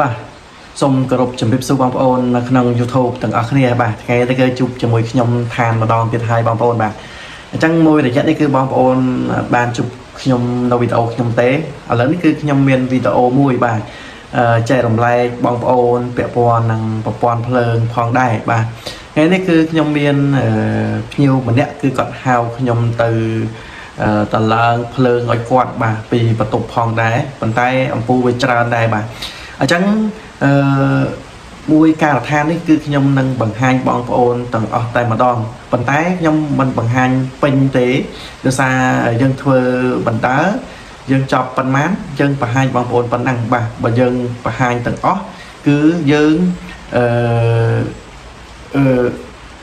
បាទសូមគោរពជំរាបសួរបងប្អូននៅក្នុង YouTube ទាំងអស់គ្នាបាទថ្ងៃនេះគឺជួបជាមួយខ្ញុំឋានម្ដងទៀតហើយបងប្អូនបាទអញ្ចឹងមួយរយៈនេះគឺបងប្អូនបានជួបខ្ញុំនៅវីដេអូខ្ញុំទេឥឡូវនេះគឺខ្ញុំមានវីដេអូមួយបាទចែករំលែកបងប្អូនពាក់ព័ន្ធនឹងប្រព័ន្ធភ្លើងផងដែរបាទថ្ងៃនេះគឺខ្ញុំមានភ្ញៀវម្នាក់គឺគាត់ហៅខ្ញុំទៅតឡើងភ្លើងឲ្យគាត់បាទពីបន្ទប់ផងដែរប៉ុន្តែអំពូវាច្រើនដែរបាទអញ្ចឹងមួយការដ្ឋាននេះគឺខ្ញុំនឹងបង្ហាញបងប្អូនទាំងអស់តែម្ដងប៉ុន្តែខ្ញុំមិនបង្ហាញពេញទេដោយសារយើងធ្វើបន្តើយើងចប់ប៉ុន្មានយើងបង្ហាញបងប្អូនប៉ុណ្ណឹងបាទបើយើងបង្ហាញទាំងអស់គឺយើង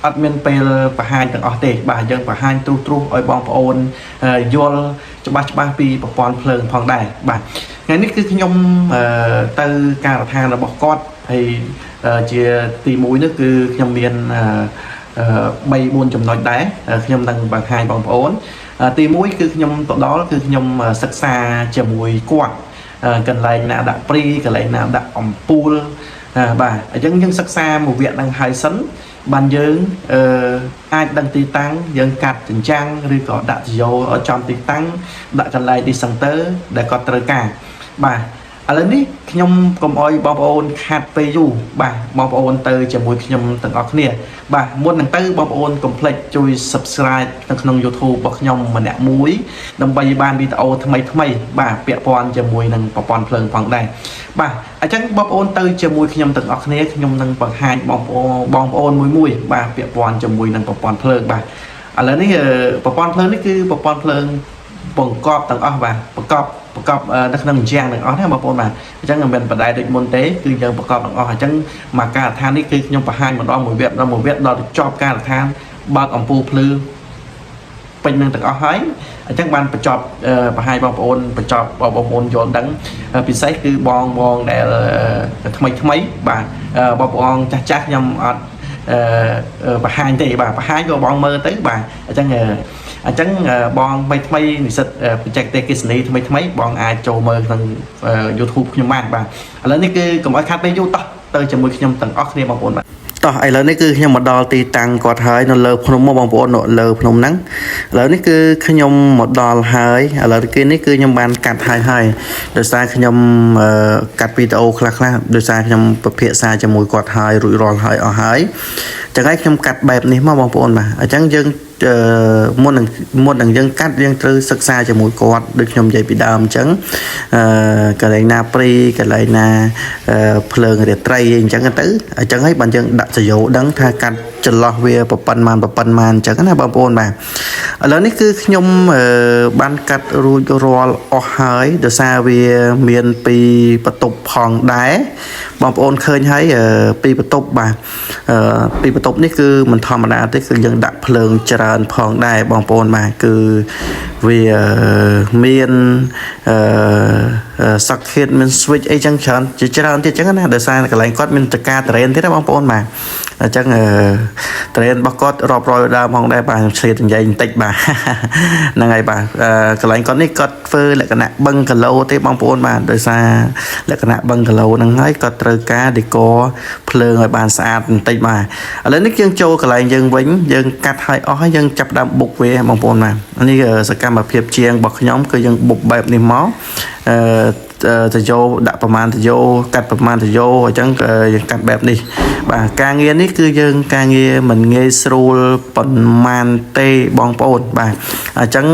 អត់មានពេលបង្ហាញទាំងអស់ទេបាទយើងបង្ហាញទ្រុសឲ្យបងប្អូនយល់ច្បាស់ពីប្រព័ន្ធភ្លើងផងដែរបាទថ្ងៃនេះគឺខ្ញុំទៅការដ្ឋានរបស់គាត់ហើយជាទី1នេះគឺខ្ញុំមាន3-4ចំណុចដែរខ្ញុំនឹងបង្ហាញបងប្អូនទី1គឺខ្ញុំទៅដល់គឺខ្ញុំសិក្សាជាមួយគាត់កន្លែងណាដាក់ព្រីកន្លែងណាដាក់អំពូលបាទអញ្ចឹងយើងសិក្សាមួយវគ្គនឹងហើយសិនបានយើងអាចដឹងទីតាំងយើងកាត់ចិញ្ចាំងឬក៏ដាក់យោឲ្យចំទីតាំងដាក់កន្លែងទីសង់ទ័រដែលគាត់ត្រូវការបាទឥឡូវនេះខ្ញុំកុំអោយបងប្អូនខាត់ពេលយូរបាទបងប្អូនទៅជាមួយខ្ញុំទាំងអស់គ្នាបាទមុននឹងទៅបងប្អូនកុំភ្លេចជួយ Subscribe នៅក្នុង YouTube របស់ខ្ញុំម្នាក់មួយដើម្បីបានវីដេអូថ្មីបាទពាក់ព័ន្ធជាមួយនឹងប្រព័ន្ធភ្លើងផងដែរបាទអញ្ចឹងបងប្អូនទៅជាមួយខ្ញុំទាំងអស់គ្នាខ្ញុំនឹងបង្ហាញបងប្អូនមួយបាទពាក់ព័ន្ធជាមួយនឹងប្រព័ន្ធភ្លើងបាទឥឡូវនេះប្រព័ន្ធភ្លើងនេះគឺប្រព័ន្ធភ្លើងបង្កប់ទាំងអស់បាទបង្កប់នៅក្នុងជាងទាំងអស់ណាបងប្អូនបាទអញ្ចឹងមិនមែនបដែដូចមុនទេគឺយើងបង្កប់ទាំងអស់អញ្ចឹងមកការដ្ឋាននេះគឺខ្ញុំបង្ហាញម្ដងមួយវគ្គដល់ទៅចប់ការដ្ឋានបើកអំពូលភ្លឺពេញនឹងទាំងអស់ហើយអញ្ចឹងបានបញ្ចប់បង្ហាញបងប្អូនបញ្ចប់បងប្អូនយល់ដឹងពិសេសគឺបងដែលថ្មីបាទបងប្អូនចាស់ខ្ញុំអត់បង្ហាញទេបាទបង្ហាញក៏បងមើលទៅបាទអញ្ចឹងបងថ្មីនិស្សិតបច្ចេកទេសអគ្គិសនីថ្មីបងអាចចូលមើលក្នុង YouTube ខ្ញុំបានបាទឥឡូវនេះគឺកុំឲ្យខាត់ពេលយូរតោះទៅជាមួយខ្ញុំទាំងអស់គ្នាបងប្អូនបាទតោះឥឡូវនេះគឺខ្ញុំមកដល់ទីតាំងគាត់ហើយនៅលើភ្នំមកបងប្អូននៅលើភ្នំហ្នឹងឥឡូវនេះគឺខ្ញុំមកដល់ហើយឥឡូវនេះគឺខ្ញុំបានកាត់ហើយដោយសារខ្ញុំកាត់វីដេអូខ្លះដោយសារខ្ញុំពិភាក្សាជាមួយគាត់ហើយរួចរាល់ហើយអស់ហើយចឹងហើយខ្ញុំកាត់បែបនេះមកបងប្អូនបាទអញ្ចឹងយើងមុននឹងយើងកាត់យើងត្រូវសិក្សាជាមួយគាត់ដូចខ្ញុំនិយាយពីដើមអញ្ចឹងកន្លែងណាព្រីកន្លែងណាភ្លើងរាត្រីអញ្ចឹងទៅអញ្ចឹងហើយបានយើងដាក់សយោដឹងថាកាត់ចន្លោះវាប្រប៉ុណ្ណាអញ្ចឹងណាបងប្អូនបាទឥឡូវនេះគឺខ្ញុំបានកាត់រួចរាល់អស់ហើយដោយសារវាមានពីបន្ទប់ផងដែរបងប្អូនឃើញហើយពីបន្ទប់បាទពីបន្ទប់នេះគឺមិនធម្មតាទេគឺយើងដាក់ភ្លើងច្រើនផងដែរបងប្អូនបាទគឺវាមានsocket មាន switch អីចឹងច្រើនទៀតចឹងណាដោយសារកន្លែងគាត់មានតកាត្រេនទៀតណាបងប្អូនបាទអញ្ចឹងត្រេនរបស់គាត់រាប់រយដើមផងដែរបាទខ្ញុំឆ្លៀតនិយាយបន្តិចបាទហ្នឹងហើយបាទកន្លែងគាត់នេះគាត់ធ្វើលក្ខណៈបឹងគីឡូទេបងប្អូនបាទដោយសារលក្ខណៈបឹងគីឡូហ្នឹងហើយគាត់ត្រូវការដេកភ្លើងឲ្យបានស្អាតបន្តិចបាទឥឡូវនេះយើងចូលកន្លែងយើងវិញយើងកាត់ឲ្យអស់ហើយយើងចាប់ដើមបុកវាបងប្អូនបាទនេះសកម្មភាពជាងរបស់ខ្ញុំគឺយើងបុកបែបនេះមកទៅយោដាក់ប្រមាណទៅយោកាត់ប្រមាណទៅយោអញ្ចឹងយើងកាត់បែបនេះបាទការងារនេះគឺយើងការងារមិនងាយស្រួលប៉ុន្មានទេបងប្អូនបាទអញ្ចឹង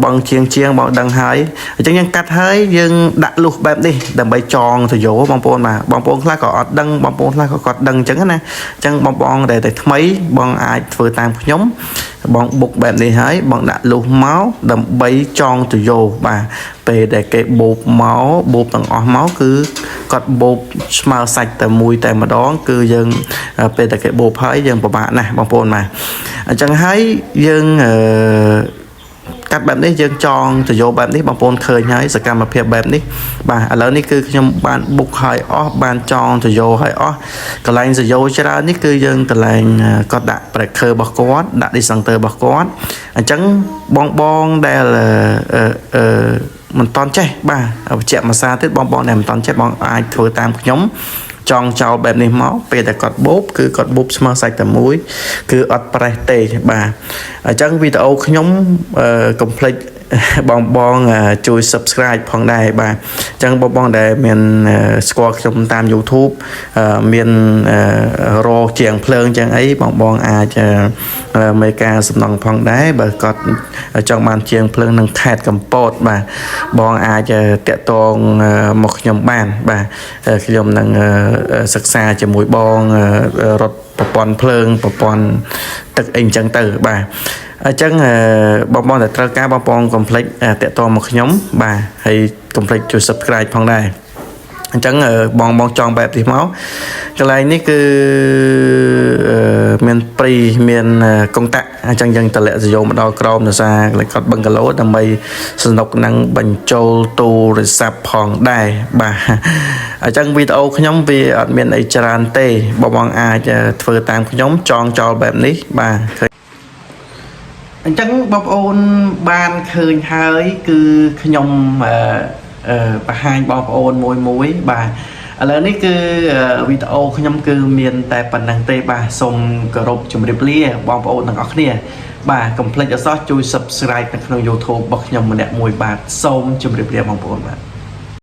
បងជាងបងដឹងហើយអញ្ចឹងយើងកាត់ហើយយើងដាក់លុះបែបនេះដើម្បីចងទៅយោបងប្អូនបាទបងប្អូនខ្លះក៏អត់ដឹងបងប្អូនខ្លះក៏គាត់ដឹងអញ្ចឹងណាអញ្ចឹងបងប្អូនដែលតែថ្មីបងអាចធ្វើតាមខ្ញុំបងបុកបែបនេះហើយបងដាក់លុះមកដើម្បីចងទៅយោបាទពេលដែលគេបូបទាំងអស់មកគឺគាត់បូបស្មើសាច់តែមួយតែម្ដងគឺយើងពេលដែលគេបូបហើយយើងពិបាកណាស់បងប្អូនបាទអញ្ចឹងហើយយើងកាត់បែបនេះយើងចងទៅយោបែបនេះបងប្អូនឃើញហើយសកម្មភាពបែបនេះបាទឥឡូវនេះគឺខ្ញុំបានបុកហើយអស់បានចងទៅយោហើយអស់កន្លែងសយោច្រើននេះគឺយើងកន្លែងគាត់ដាក់ breaker របស់គាត់ដាក់ disconnector របស់គាត់អញ្ចឹងបងដែល មិនតន់ចេះបាទជាក់មួយសារទៀតបងដែលមិនតន់ចេះបងអាចធ្វើតាមខ្ញុំចង់ចោលបែបនេះមកពេលតែគាត់បូបគឺគាត់បូបស្មើសាច់តែមួយគឺអត់ប្រេះទេបាទអញ្ចឹងវីដេអូខ្ញុំកុំភ្លេចបងជួយ subscribe ផងដែរបាទអញ្ចឹងបងដែលមានស្គាល់ខ្ញុំតាម YouTube មានរកជាងភ្លើងចឹងអីបងអាចមេការសំណងផងដែរបើគាត់ចង់បានជាងភ្លើងនឹងខេត្តកំពតបាទបងអាចតាក់ទងមកខ្ញុំបានបាទខ្ញុំនឹងសិក្សាជាមួយបងរត់ប្រព័ន្ធភ្លើងប្រព័ន្ធទឹកអីចឹងទៅបាទអញ្ចឹងបងតែត្រូវការបងកុំភ្លេចតាក់ទងមកខ្ញុំបាទហើយកុំភ្លេចជួយ subscribe ផងដែរអញ្ចឹងបងចង់បែបនេះមកកន្លែងនេះគឺមានព្រីមានកុងតាក់អញ្ចឹងយើងតម្លាក់សយោមកដល់ក្រោមនៅសារកន្លែងគាត់បឹងគីឡូដើម្បីสนุกនឹងបញ្ចូលទូរស័ព្ទផងដែរបាទអញ្ចឹងវីដេអូខ្ញុំវាអត់មានអីច្រើនទេបងអាចធ្វើតាមខ្ញុំចង់ចោលបែបនេះបាទអញ្ចឹងបងប្អូនបានឃើញហើយគឺខ្ញុំបង្ហាញបងប្អូនមួយបាទឥឡូវនេះគឺវីដេអូខ្ញុំគឺមានតែប៉ុណ្្នឹងទេបាទសូមគោរពជម្រាបលាបងប្អូនទាំងអស់គ្នាបាទកុំភ្លេចអសោះជួយ subscribe នៅក្នុង YouTube របស់ខ្ញុំម្នាក់មួយបាទសូមជម្រាបលាបងប្អូនបាទ